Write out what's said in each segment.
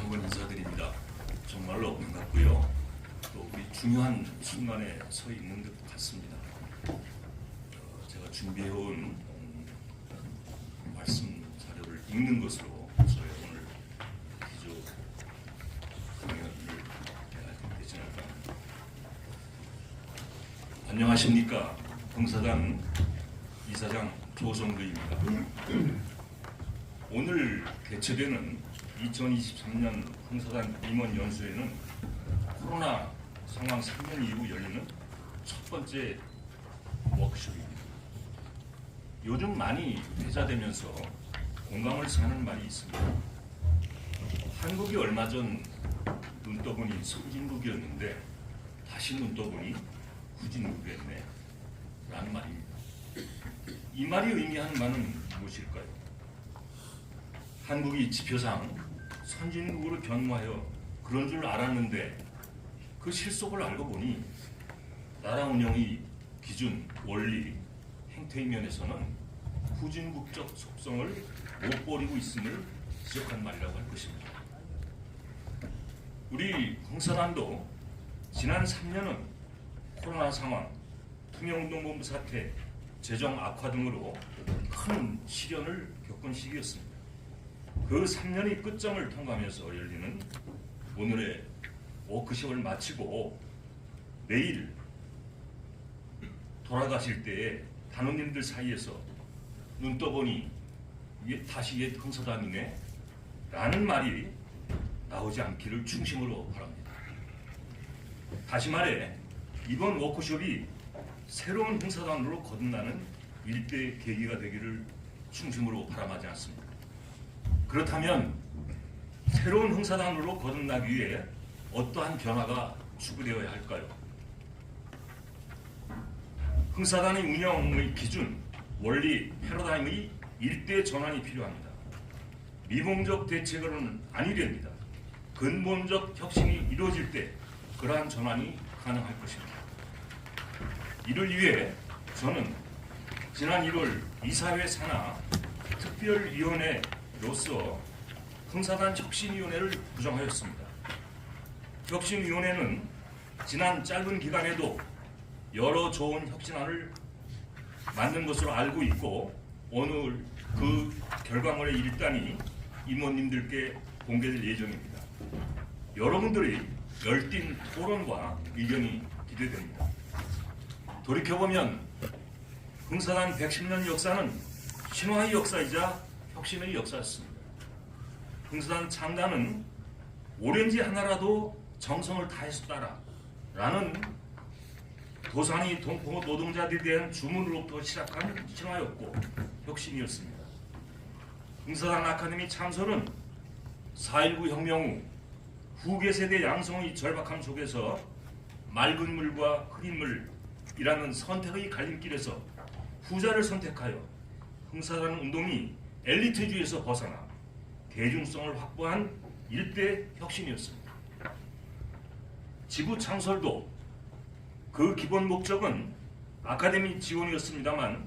한 번 인사드립니다. 정말로 반갑고요. 또 우리 중요한 순간에 서 있는 것 같습니다. 제가 준비해온 말씀 자료를 읽는 것으로 저희 오늘 기조 강연을 해야 되지 않을까 합니다. 안녕하십니까. 봉사단 이사장 조성규입니다. 오늘 개최되는 2023년 봉사단 임원 연수회는 코로나 상황 3년 이후 열리는 첫 번째 워크숍입니다. 요즘 많이 회자되면서 공감을 사는 말이 있습니다. 한국이 얼마 전 눈떠보니 선진국이었는데 다시 눈떠보니 후진국이었네 라는 말입니다. 이 말이 의미하는 바는 무엇일까요? 한국이 지표상 선진국으로 변모하여 그런 줄 알았는데 그 실속을 알고 보니 나라 운영의 기준, 원리, 행태의 면에서는 후진국적 속성을 못 버리고 있음을 지적한 말이라고 할 것입니다. 우리 봉사단도 지난 3년은 코로나 상황, 투명운동본부 사태, 재정 악화 등으로 큰 시련을 겪은 시기였습니다. 그 3년의 끝점을 통과하면서 열리는 오늘의 워크숍을 마치고 내일 돌아가실 때에 단원님들 사이에서 눈 떠보니 다시 옛 흥사단이네 라는 말이 나오지 않기를 중심으로 바랍니다. 다시 말해 이번 워크숍이 새로운 흥사단으로 거듭나는 일대 계기가 되기를 중심으로 바람하지 않습니다. 그렇다면 새로운 흥사단으로 거듭나기 위해 어떠한 변화가 추구되어야 할까요? 흥사단의 운영의 기준, 원리, 패러다임의 일대 전환이 필요합니다. 미봉적 대책으로는 아니 됩니다. 근본적 혁신이 이루어질 때 그러한 전환이 가능할 것입니다. 이를 위해 저는 지난 1월 이사회 산하 특별위원회로서 흥사단 혁신위원회를 구성하였습니다. 혁신위원회는 지난 짧은 기간에도 여러 좋은 혁신안을 만든 것으로 알고 있고 오늘 그 결과물의 일단이 임원님들께 공개될 예정입니다. 여러분들의 열띤 토론과 의견이 기대됩니다. 돌이켜보면 흥사단 110년 역사는 신화의 역사이자 혁신의 역사였습니다. 흥사단 창단은 오렌지 하나라도 정성을 다했었다라 라는 도산이 동포 노동자들에 대한 주문으로부터 시작한 신화였고 혁신이었습니다. 흥사단 아카데미 창설은 4.19 혁명 후 후계 세대 양성의 절박함 속에서 맑은 물과 흐린 물이라는 선택의 갈림길에서 후자를 선택하여 흥사단 운동이 엘리트주의에서 벗어나 대중성을 확보한 일대 혁신이었습니다. 지부 창설도 그 기본 목적은 아카데미 지원이었습니다만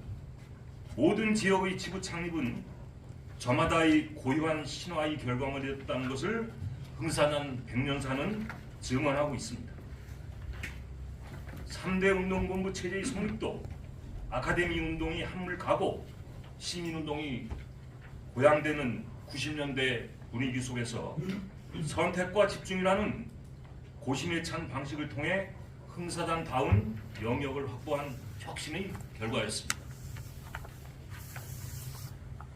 모든 지역의 지부 창립은 저마다의 고유한 신화의 결과물이었다는 것을 흥사단 100년사는 증언하고 있습니다. 3대 운동본부 체제의 성립도 아카데미 운동이 한물가고 시민운동이 고양되는 90년대 분위기 속에서 선택과 집중이라는 고심에 찬 방식을 통해 흥사단다운 영역을 확보한 혁신의 결과였습니다.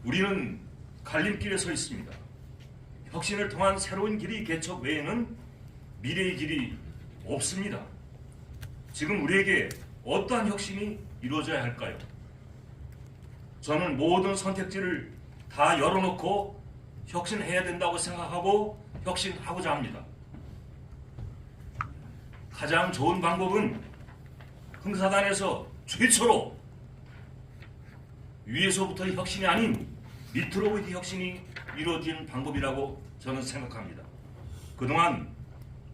우리는 갈림길에 서 있습니다. 혁신을 통한 새로운 길의 개척 외에는 미래의 길이 없습니다. 지금 우리에게 어떠한 혁신이 이루어져야 할까요? 저는 모든 선택지를 다 열어놓고 혁신해야 된다고 생각하고 혁신하고자 합니다. 가장 좋은 방법은 흥사단에서 최초로 위에서부터의 혁신이 아닌 밑으로의 혁신이 이루어지는 방법이라고 저는 생각합니다. 그동안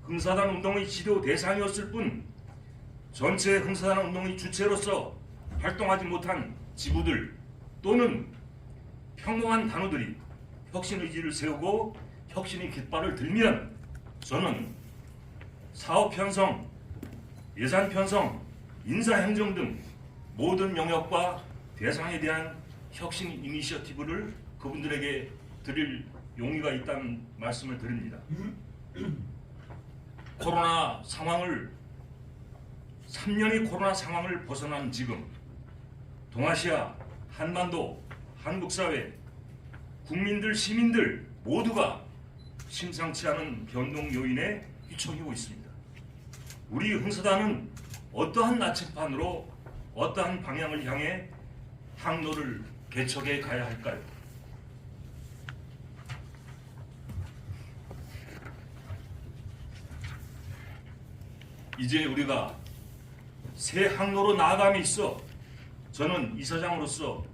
흥사단 운동의 지도 대상이었을 뿐 전체 흥사단 운동의 주체로서 활동하지 못한 지부들 또는 평범한 단원들이 혁신 의지를 세우고 혁신의 깃발을 들면 저는 사업 편성, 예산 편성, 인사 행정 등 모든 영역과 대상에 대한 혁신 이니셔티브를 그분들에게 드릴 용의가 있다는 말씀을 드립니다. 코로나 상황을 3년의 코로나 상황을 벗어난 지금 동아시아, 한반도, 한국사회, 국민들, 시민들 모두가 심상치 않은 변동 요인에 휘청이고 있습니다. 우리 흥사단은 어떠한 나침판으로 어떠한 방향을 향해 항로를 개척해 가야 할까요? 이제 우리가 새 항로로 나아감에 있어 저는 이사장으로서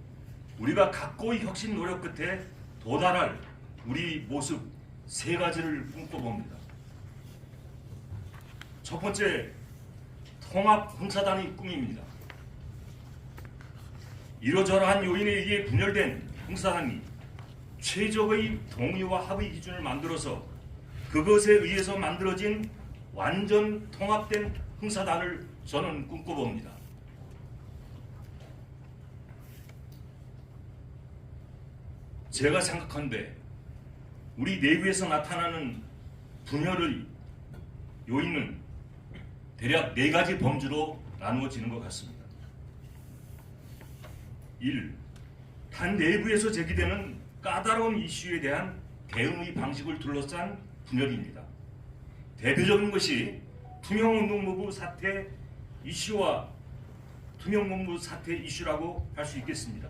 우리가 각고의 혁신 노력 끝에 도달할 우리 모습 세 가지를 꿈꿔봅니다. 첫 번째, 통합 흥사단의 꿈입니다. 이러저러한 요인에 의해 분열된 흥사단이 최적의 동의와 합의 기준을 만들어서 그것에 의해서 만들어진 완전 통합된 흥사단을 저는 꿈꿔봅니다. 제가 생각한데 우리 내부에서 나타나는 분열의 요인은 대략 4가지 범주로 나누어지는 것 같습니다. 1. 단 내부에서 제기되는 까다로운 이슈에 대한 대응의 방식을 둘러싼 분열입니다. 대표적인 것이 투명운동본부 사태 이슈와 투명본부 사태 이슈라고 할 수 있겠습니다.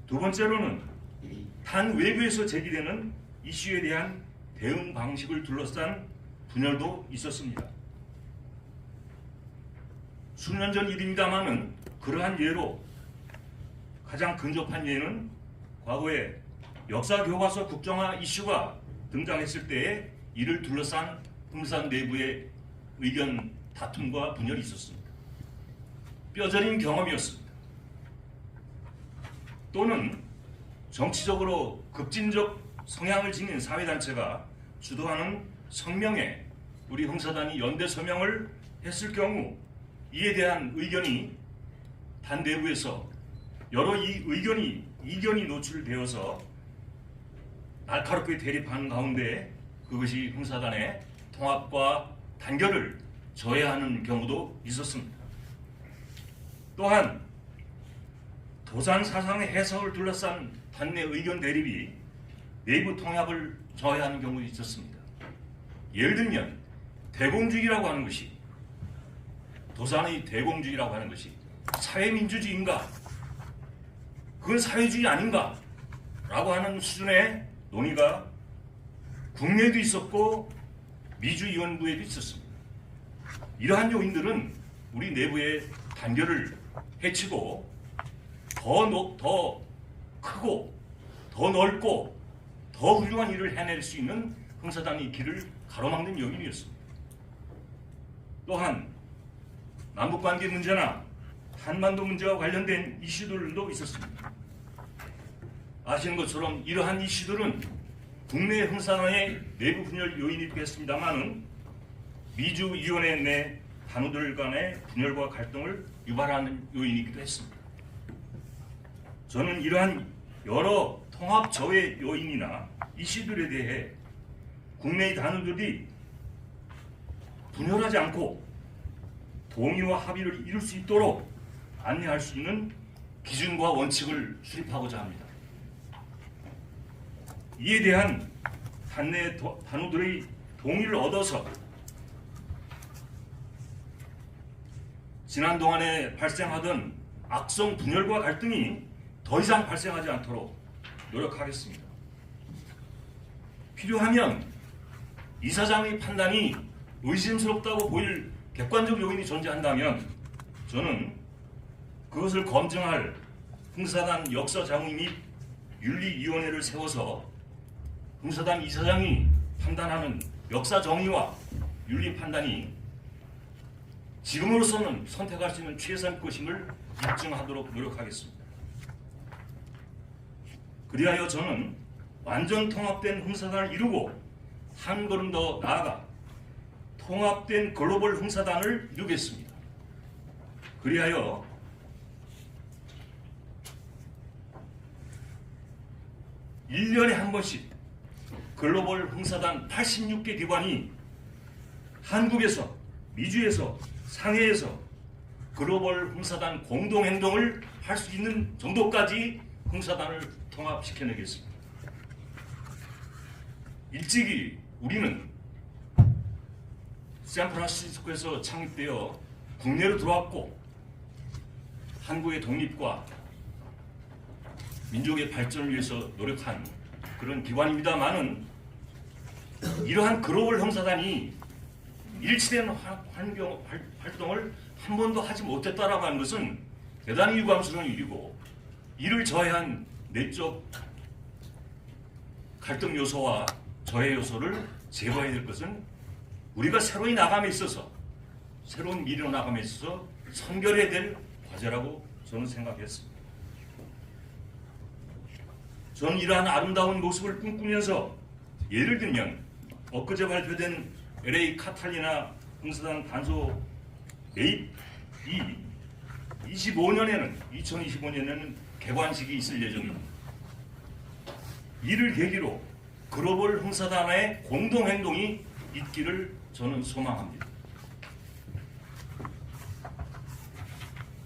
두 번째로는 단 외부에서 제기되는 이슈에 대한 대응 방식을 둘러싼 분열도 있었습니다. 수년 전 일입니다마는 그러한 예로 가장 근접한 예는 과거에 역사교과서 국정화 이슈가 등장했을 때에 이를 둘러싼 흥사단 내부의 의견 다툼과 분열이 있었습니다. 뼈저린 경험이었습니다. 또는 정치적으로 급진적 성향을 지닌 사회단체가 주도하는 성명에 우리 흥사단이 연대 서명을 했을 경우 이에 대한 의견이 단 내부에서 여러 이견이 노출되어서 날카롭게 대립하는 가운데 그것이 흥사단의 통합과 단결을 저해하는 경우도 있었습니다. 또한 도산 사상의 해석을 둘러싼 단내 의견 대립이 내부 통합을 저해하는 경우도 있었습니다. 예를 들면 대공주의라고 하는 것이 도산의 대공주의라고 하는 것이 사회민주주의인가? 그건 사회주의 아닌가? 라고 하는 수준의 논의가 국내에도 있었고 미주위원부에도 있었습니다. 이러한 요인들은 우리 내부의 단결을 해치고 더 크고 더 넓고 더 훌륭한 일을 해낼 수 있는 흥사단의 길을 가로막는 요인이었습니다. 또한 남북관계 문제나 한반도 문제와 관련된 이슈들도 있었습니다. 아시는 것처럼 이러한 이슈들은 국내 흥사단의 내부 분열 요인이기도 했습니다마는 미주위원회 내 단우들 간의 분열과 갈등을 유발하는 요인이기도 했습니다. 저는 이러한 여러 통합 저해 요인이나 이슈들에 대해 국내의 단우들이 분열하지 않고 동의와 합의를 이룰 수 있도록 안내할 수 있는 기준과 원칙을 수립하고자 합니다. 이에 대한 단내 단우들의 동의를 얻어서 지난 동안에 발생하던 악성 분열과 갈등이 더 이상 발생하지 않도록 노력하겠습니다. 필요하면 이사장의 판단이 의심스럽다고 보일 객관적 요인이 존재한다면 저는 그것을 검증할 흥사단 역사장의 및 윤리위원회를 세워서 흥사단 이사장이 판단하는 역사정의와 윤리 판단이 지금으로서는 선택할 수 있는 최선의 것임을 입증하도록 노력하겠습니다. 그리하여 저는 완전 통합된 흥사단을 이루고 한 걸음 더 나아가 통합된 글로벌 흥사단을 이루겠습니다. 그리하여 (1년에) 한 번씩 글로벌 흥사단 86개 기관이 한국에서, 미주에서, 상해에서 글로벌 흥사단 공동행동을 할 수 있는 정도까지 흥사단을 통합시켜내겠습니다. 일찍이 우리는 샌프란시스코에서 창립되어 국내로 들어왔고 한국의 독립과 민족의 발전을 위해서 노력한 그런 기관입니다만은 이러한 글로벌 흥사단이 일치된 활동을 한 번도 하지 못했다라고 하는 것은 대단히 유감스러운 일이고, 이를 저해한 내적 갈등 요소와 저해 요소를 제거해야 될 것은 우리가 새로이 나감에 있어서, 새로운 미래로 나감에 있어서 선결해야 될 과제라고 저는 생각했습니다. 저는 이러한 아름다운 모습을 꿈꾸면서, 예를 들면 엊그제 발표된 LA 카탈리나 흥사단 단소 매입이 2025년에는 개관식이 있을 예정입니다. 이를 계기로 글로벌 흥사단의 공동행동이 있기를 저는 소망합니다.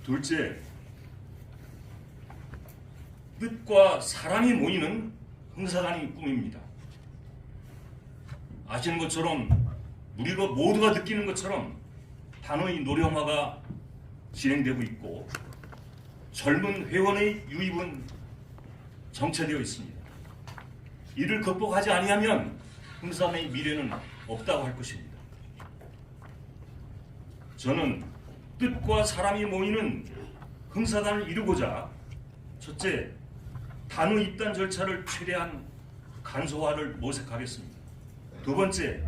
둘째, 뜻과 사람이 모이는 흥사단이 꿈입니다. 아시는 것처럼, 우리가 모두가 느끼는 것처럼 단어의 노령화가 진행되고 있고 젊은 회원의 유입은 정체되어 있습니다. 이를 극복하지 아니하면 흥사단의 미래는 없다고 할 것입니다. 저는 뜻과 사람이 모이는 흥사단을 이루고자, 첫째, 단위 입단 절차를 최대한 간소화를 모색하겠습니다. 두 번째,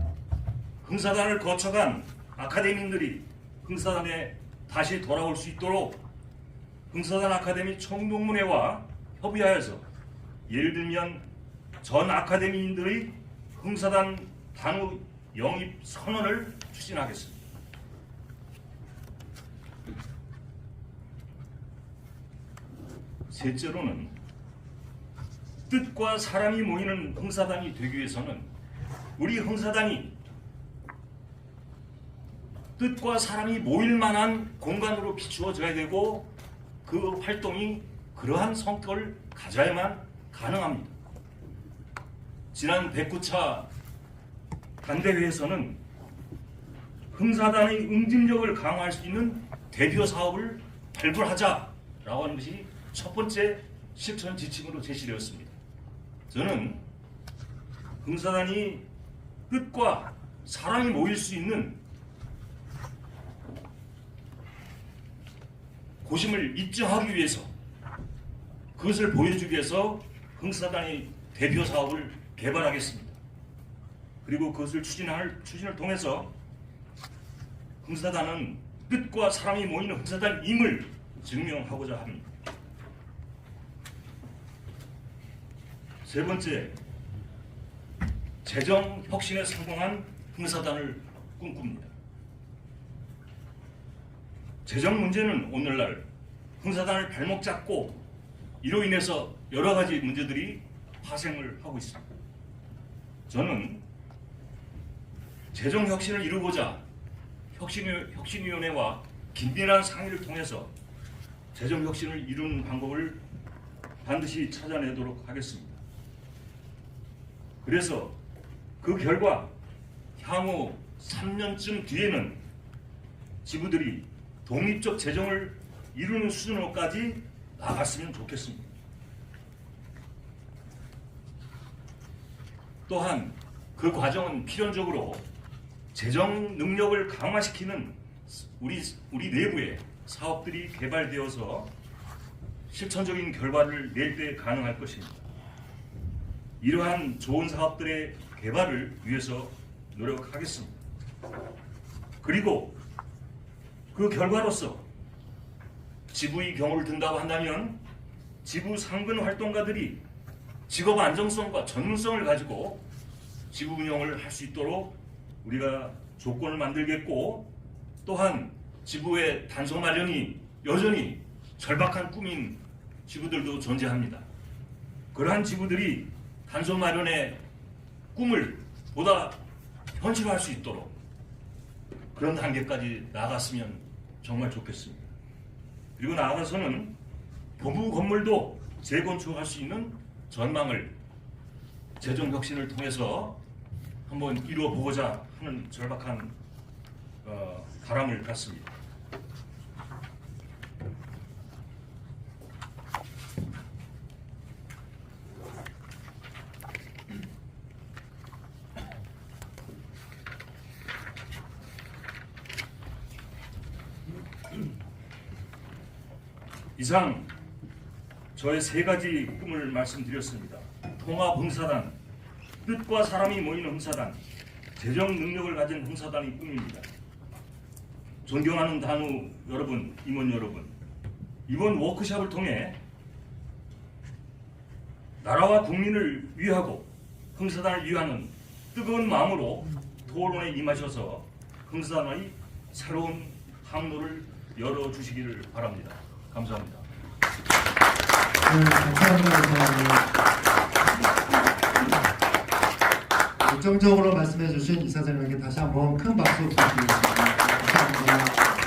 흥사단을 거쳐간 아카데미인들이 흥사단에 다시 돌아올 수 있도록 흥사단 아카데미 총동문회와 협의하여서, 예를 들면 전 아카데미인들의 흥사단 단위 영입 선언을 추진하겠습니다. 셋째로는 뜻과 사람이 모이는 흥사단이 되기 위해서는 우리 흥사단이 뜻과 사람이 모일 만한 공간으로 비추어져야 되고, 그 활동이 그러한 성격을 가져야만 가능합니다. 지난 109차 단대회에서는 흥사단의 응집력을 강화할 수 있는 대표 사업을 발굴하자라고 하는 것이 첫 번째 실천 지침으로 제시되었습니다. 저는 흥사단이 뜻과 사람이 모일 수 있는 고심을 입증하기 위해서, 그것을 보여주기 위해서 흥사단의 대표 사업을 개발하겠습니다. 그리고 그것을 추진을 통해서 흥사단은 뜻과 사람이 모이는 흥사단임을 증명하고자 합니다. 세 번째, 재정 혁신에 성공한 흥사단을 꿈꿉니다. 재정 문제는 오늘날 흥사단을 발목 잡고 이로 인해서 여러 가지 문제들이 파생을 하고 있습니다. 저는 재정 혁신을 이루고자 혁신위원회와 긴밀한 상의를 통해서 재정 혁신을 이루는 방법을 반드시 찾아내도록 하겠습니다. 그래서 그 결과 향후 3년쯤 뒤에는 지부들이 독립적 재정을 이루는 수준으로까지 나갔으면 좋겠습니다. 또한 그 과정은 필연적으로 재정 능력을 강화시키는 우리 내부의 사업들이 개발되어서 실천적인 결과를 낼 때 가능할 것입니다. 이러한 좋은 사업들의 개발을 위해서 노력하겠습니다. 그리고 그 결과로서 지부의 경우를 든다고 한다면 지부 상근 활동가들이 직업 안정성과 전문성을 가지고 지부 운영을 할 수 있도록 우리가 조건을 만들겠고, 또한 지부의 단소 마련이 여전히 절박한 꿈인 지부들도 존재합니다. 그러한 지부들이 단소 마련의 꿈을 보다 현실화할 수 있도록 그런 단계까지 나아갔으면 정말 좋겠습니다. 그리고 나아가서는 본부 건물도 재건축할 수 있는 전망을 재정 혁신을 통해서 한번 이루어 보고자 하는 절박한 바람을 갖습니다. 이상 저의 3가지 꿈을 말씀드렸습니다. 통합흥사단, 뜻과 사람이 모이는 흥사단, 재정 능력을 가진 흥사단의 꿈입니다. 존경하는 단우 여러분, 임원 여러분, 이번 워크숍을 통해 나라와 국민을 위하고 흥사단을 위하는 뜨거운 마음으로 토론에 임하셔서 흥사단의 새로운 항로를 열어주시기를 바랍니다. 감사합니다. 네, 감사합니다. 열정적으로 말씀해 주신 이사장님에게 다시 한번 큰 박수 부탁드리겠습니다. 감사합니다.